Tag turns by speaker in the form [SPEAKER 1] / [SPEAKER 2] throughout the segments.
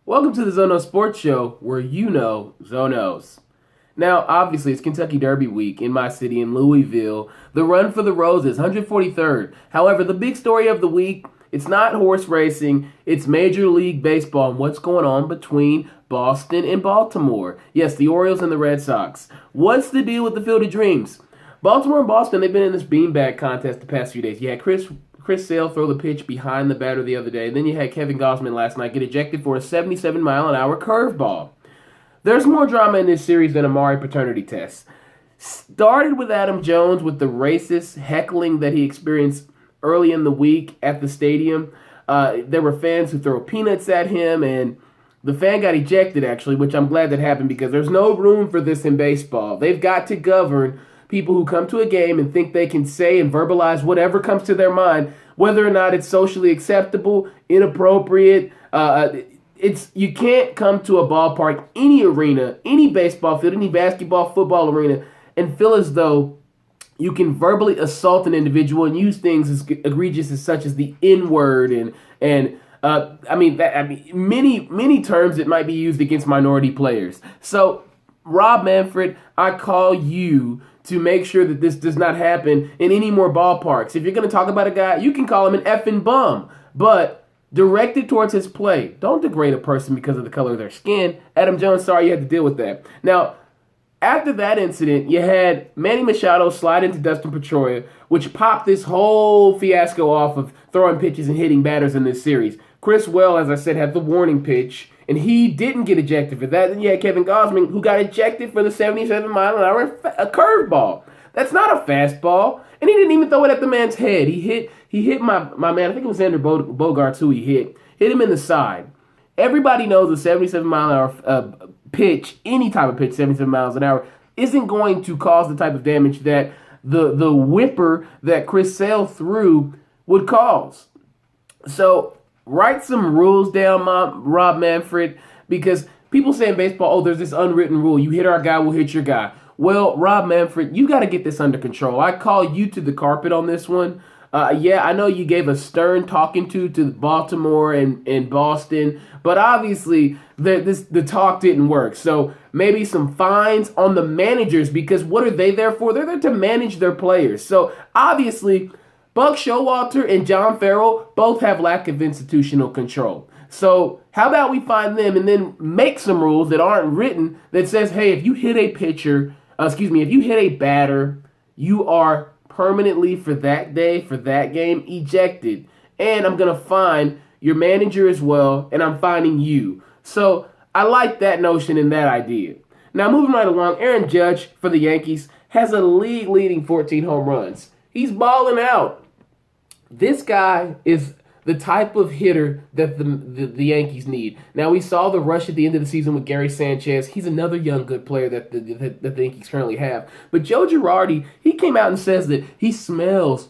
[SPEAKER 1] Welcome to the Zono Sports Show, where you know Zonos. Now, obviously, it's Kentucky Derby week in my city, in Louisville. The Run for the Roses, 143rd. However, the big story of the week, it's not horse racing, it's Major League Baseball and what's going on between Boston and Baltimore. Yes, the Orioles and the Red Sox. What's the deal with the Field of Dreams? Baltimore and Boston, they've been in this beanbag contest the past few days. You had Chris Sale throw the pitch behind the batter the other day. And then you had Kevin Gausman last night get ejected for a 77-mile-an-hour curveball. There's more drama in this series than Amari paternity tests. Started with Adam Jones with the racist heckling that he experienced early in the week at the stadium. There were fans who threw peanuts at him, and the fan got ejected, actually, which I'm glad that happened because there's no room for this in baseball. They've got to govern people who come to a game and think they can say and verbalize whatever comes to their mind, whether or not it's socially acceptable, inappropriate. You can't come to a ballpark, any arena, any baseball field, any basketball, football arena, and feel as though you can verbally assault an individual and use things as egregious as such as the N word many terms that might be used against minority players. So, Rob Manfred, I call you to make sure that this does not happen in any more ballparks. If you're going to talk about a guy, you can call him an effing bum, but direct it towards his play. Don't degrade a person because of the color of their skin. Adam Jones, sorry you had to deal with that. Now, after that incident, you had Manny Machado slide into Dustin Pedroia, which popped this whole fiasco off of throwing pitches and hitting batters in this series. Chris Well, as I said, had the warning pitch, and he didn't get ejected for that. Then you had Kevin Gausman, who got ejected for the 77-mile-an-hour curveball. That's not a fastball, and he didn't even throw it at the man's head. He hit my man, I think it was Xander Bogaerts who he hit him in the side. Everybody knows a 77-mile-an-hour pitch, any type of pitch, 77 miles an hour, isn't going to cause the type of damage that the whipper that Chris Sale threw would cause. So write some rules down, Rob Manfred, because people say in baseball, oh, there's this unwritten rule. You hit our guy, we'll hit your guy. Well, Rob Manfred, you got to get this under control. I call you to the carpet on this one. I know you gave a stern talking to Baltimore and Boston, but obviously the talk didn't work. So maybe some fines on the managers, because what are they there for? They're there to manage their players. So obviously, Buck Showalter and John Farrell both have lack of institutional control. So how about we find them and then make some rules that aren't written that says, hey, if you hit a pitcher, if you hit a batter, you are permanently for that day, for that game, ejected. And I'm going to fine your manager as well, and I'm fining you. So I like that notion and that idea. Now, moving right along, Aaron Judge for the Yankees has a league-leading 14 home runs. He's balling out. This guy is the type of hitter that the Yankees need. Now, we saw the rush at the end of the season with Gary Sanchez. He's another young, good player that the Yankees currently have. But Joe Girardi, he came out and says that he smells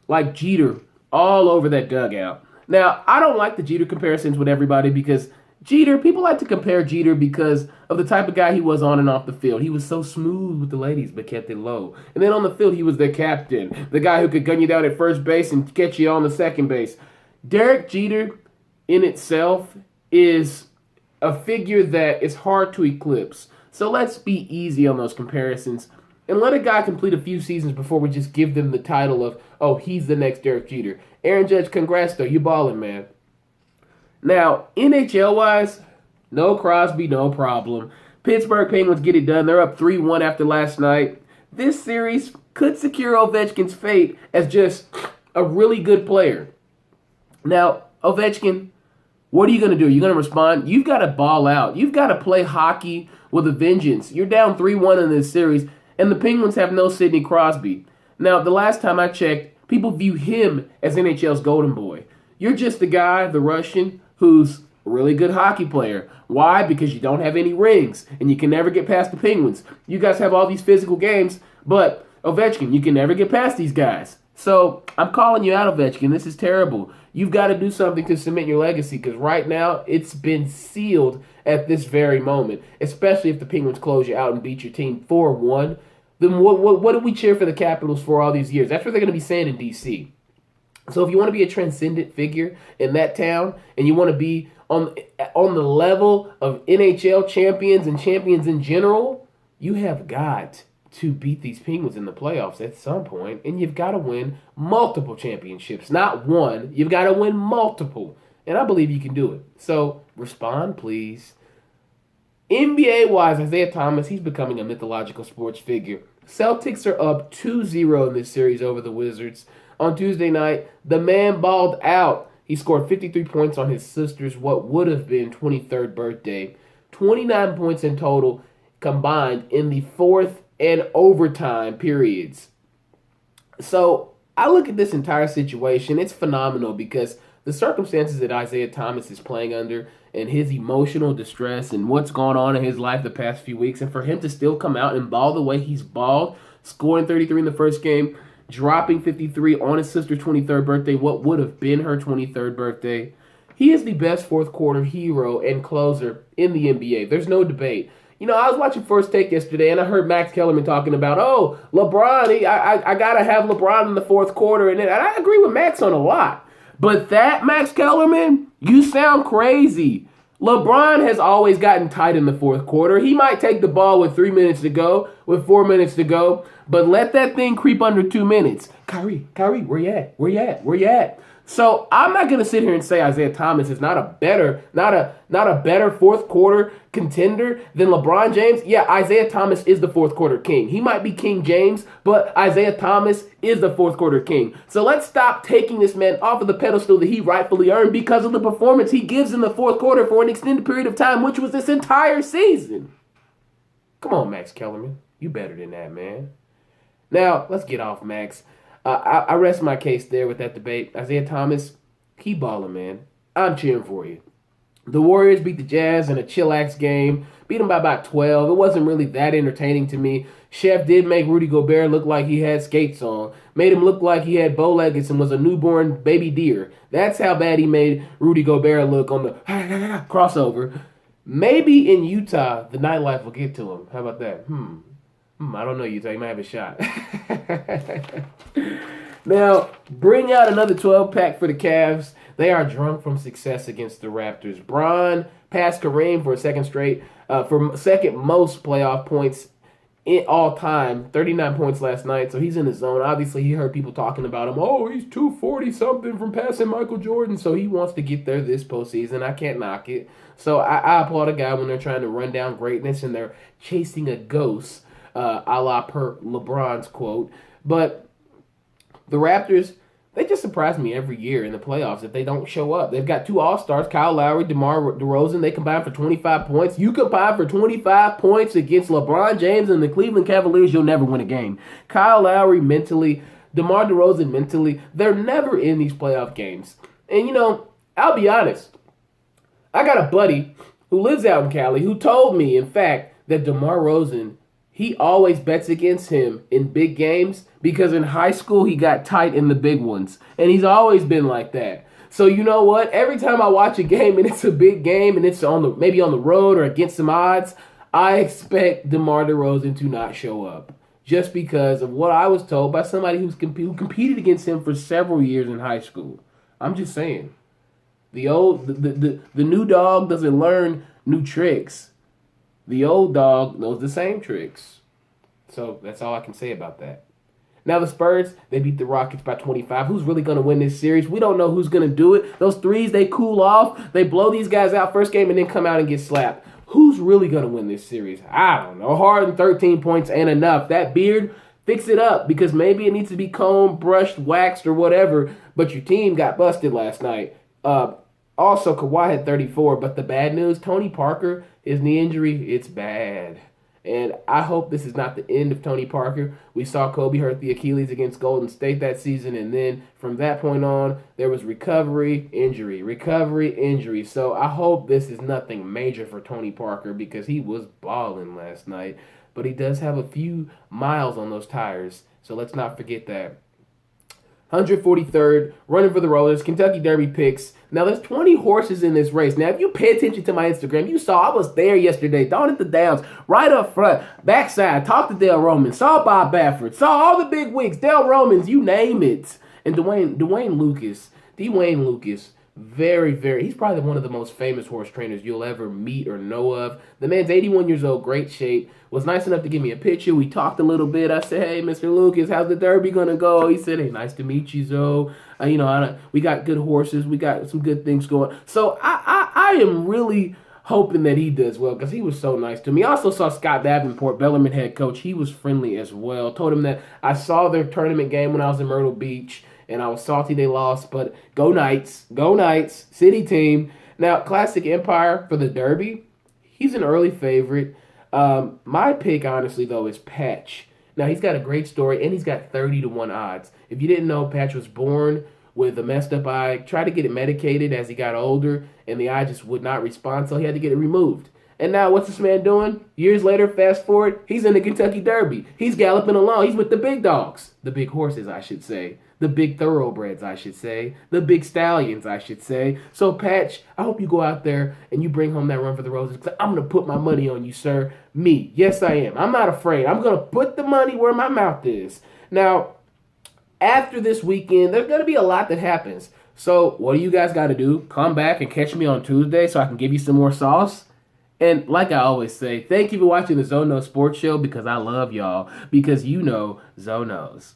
[SPEAKER 1] like Jeter all over that dugout. Now, I don't like the Jeter comparisons with everybody because people like to compare Jeter because of the type of guy he was on and off the field. He was so smooth with the ladies but kept it low. And then on the field, he was their captain, the guy who could gun you down at first base and catch you on the second base. Derek Jeter in itself is a figure that is hard to eclipse. So let's be easy on those comparisons and let a guy complete a few seasons before we just give them the title of, oh, he's the next Derek Jeter. Aaron Judge, congrats though. You balling, man. Now, NHL-wise, no Crosby, no problem. Pittsburgh Penguins get it done. They're up 3-1 after last night. This series could secure Ovechkin's fate as just a really good player. Now, Ovechkin, what are you going to do? You're going to respond? You've got to ball out. You've got to play hockey with a vengeance. You're down 3-1 in this series, and the Penguins have no Sidney Crosby. Now, the last time I checked, people view him as NHL's golden boy. You're just the guy, the Russian, who's a really good hockey player. Why? Because you don't have any rings, and you can never get past the Penguins. You guys have all these physical games, but Ovechkin, you can never get past these guys. So I'm calling you out, Ovechkin. This is terrible. You've got to do something to cement your legacy because right now it's been sealed at this very moment, especially if the Penguins close you out and beat your team 4-1. Then what did we cheer for the Capitals for all these years? That's what they're going to be saying in D.C. So if you want to be a transcendent figure in that town and you want to be on the level of NHL champions and champions in general, you have got to beat these Penguins in the playoffs at some point, and you've got to win multiple championships, not one. You've got to win multiple, and I believe you can do it. So respond, please. NBA-wise, Isaiah Thomas, he's becoming a mythological sports figure. Celtics are up 2-0 in this series over the Wizards. On Tuesday night, the man balled out. He scored 53 points on his sister's what would have been 23rd birthday. 29 points in total combined in the fourth and overtime periods. So I look at this entire situation. It's phenomenal because the circumstances that Isaiah Thomas is playing under and his emotional distress and what's gone on in his life the past few weeks, and for him to still come out and ball the way he's balled, scoring 33 in the first game, dropping 53 on his sister's 23rd birthday, what would have been her 23rd birthday. He is the best fourth quarter hero and closer in the NBA. There's no debate. You know, I was watching First Take yesterday, and I heard Max Kellerman talking about, LeBron, I got to have LeBron in the fourth quarter. And I agree with Max on a lot. But that, Max Kellerman, you sound crazy. LeBron has always gotten tight in the fourth quarter. He might take the ball with 3 minutes to go, with 4 minutes to go, but let that thing creep under 2 minutes. Kyrie, where you at? Where you at? So I'm not gonna sit here and say Isaiah Thomas is not a better fourth quarter contender than LeBron James. Yeah, Isaiah Thomas is the fourth quarter king. He might be King James, but Isaiah Thomas is the fourth quarter king. So let's stop taking this man off of the pedestal that he rightfully earned because of the performance he gives in the fourth quarter for an extended period of time, which was this entire season. Come on, Max Kellerman. You better than that, man. Now, let's get off Max. I rest my case there with that debate. Isaiah Thomas, keep balling, man. I'm cheering for you. The Warriors beat the Jazz in a chillax game. Beat them by about 12. It wasn't really that entertaining to me. Chef did make Rudy Gobert look like he had skates on. Made him look like he had bow leggings and was a newborn baby deer. That's how bad he made Rudy Gobert look on the crossover. Maybe in Utah, the nightlife will get to him. How about that? I don't know, Utah. You might have a shot. Now, bring out another 12-pack for the Cavs. They are drunk from success against the Raptors. Bron passed Kareem for second most playoff points in all time. 39 points last night, so he's in the zone. Obviously, he heard people talking about him. Oh, he's 240-something from passing Michael Jordan, so he wants to get there this postseason. I can't knock it. So I applaud a guy when they're trying to run down greatness and they're chasing a ghost. A la per LeBron's quote. But the Raptors, they just surprise me every year in the playoffs if they don't show up. They've got two All-Stars, Kyle Lowry, DeMar DeRozan. They combine for 25 points. You combine for 25 points against LeBron James and the Cleveland Cavaliers, you'll never win a game. Kyle Lowry mentally, DeMar DeRozan mentally, they're never in these playoff games. And, you know, I'll be honest. I got a buddy who lives out in Cali who told me, in fact, that DeMar DeRozan, he always bets against him in big games because in high school he got tight in the big ones. And he's always been like that. So you know what? Every time I watch a game and it's a big game and it's maybe on the road or against some odds, I expect DeMar DeRozan to not show up. Just because of what I was told by somebody who competed against him for several years in high school. I'm just saying. The new dog doesn't learn new tricks. The old dog knows the same tricks. So that's all I can say about that. Now the Spurs, they beat the Rockets by 25. Who's really going to win this series? We don't know who's going to do it. Those threes, they cool off. They blow these guys out first game and then come out and get slapped. Who's really going to win this series? I don't know. Harden, 13 points ain't enough. That beard, fix it up because maybe it needs to be combed, brushed, waxed, or whatever. But your team got busted last night. Also, Kawhi had 34, but the bad news, Tony Parker, his knee injury, it's bad. And I hope this is not the end of Tony Parker. We saw Kobe hurt the Achilles against Golden State that season, and then from that point on, there was recovery, injury. So I hope this is nothing major for Tony Parker because he was balling last night. But he does have a few miles on those tires, so let's not forget that. 143rd, running for the Rollers, Kentucky Derby picks. Now, there's 20 horses in this race. Now, if you pay attention to my Instagram, you saw I was there yesterday, down at the Downs, right up front, backside, talked to Dale Romans, saw Bob Baffert, saw all the big wigs, Dale Romans, you name it. And Dwayne Lucas Very, very. He's probably one of the most famous horse trainers you'll ever meet or know of. The man's 81 years old, great shape. Was nice enough to give me a picture. We talked a little bit. I said, "Hey, Mr. Lucas, how's the Derby gonna go?" He said, "Hey, nice to meet you, Zoe. We got good horses. We got some good things going." So I am really hoping that he does well because he was so nice to me. I also saw Scott Davenport, Bellarmine head coach. He was friendly as well. Told him that I saw their tournament game when I was in Myrtle Beach, and I was salty they lost, but go Knights, city team. Now, Classic Empire for the Derby, he's an early favorite. My pick, honestly, though, is Patch. Now, he's got a great story, and he's got 30 to 1 odds. If you didn't know, Patch was born with a messed up eye, tried to get it medicated as he got older, and the eye just would not respond, so he had to get it removed. And now, what's this man doing? Years later, fast forward, he's in the Kentucky Derby. He's galloping along. He's with the big dogs. The big horses, I should say. The big thoroughbreds, I should say. The big stallions, I should say. So, Patch, I hope you go out there and you bring home that run for the roses. Because I'm going to put my money on you, sir. Me. Yes, I am. I'm not afraid. I'm going to put the money where my mouth is. Now, after this weekend, there's going to be a lot that happens. So, what do you guys got to do? Come back and catch me on Tuesday so I can give you some more sauce. And like I always say, thank you for watching the Zoe Knows Sports Show because I love y'all. Because you know Zoe knows.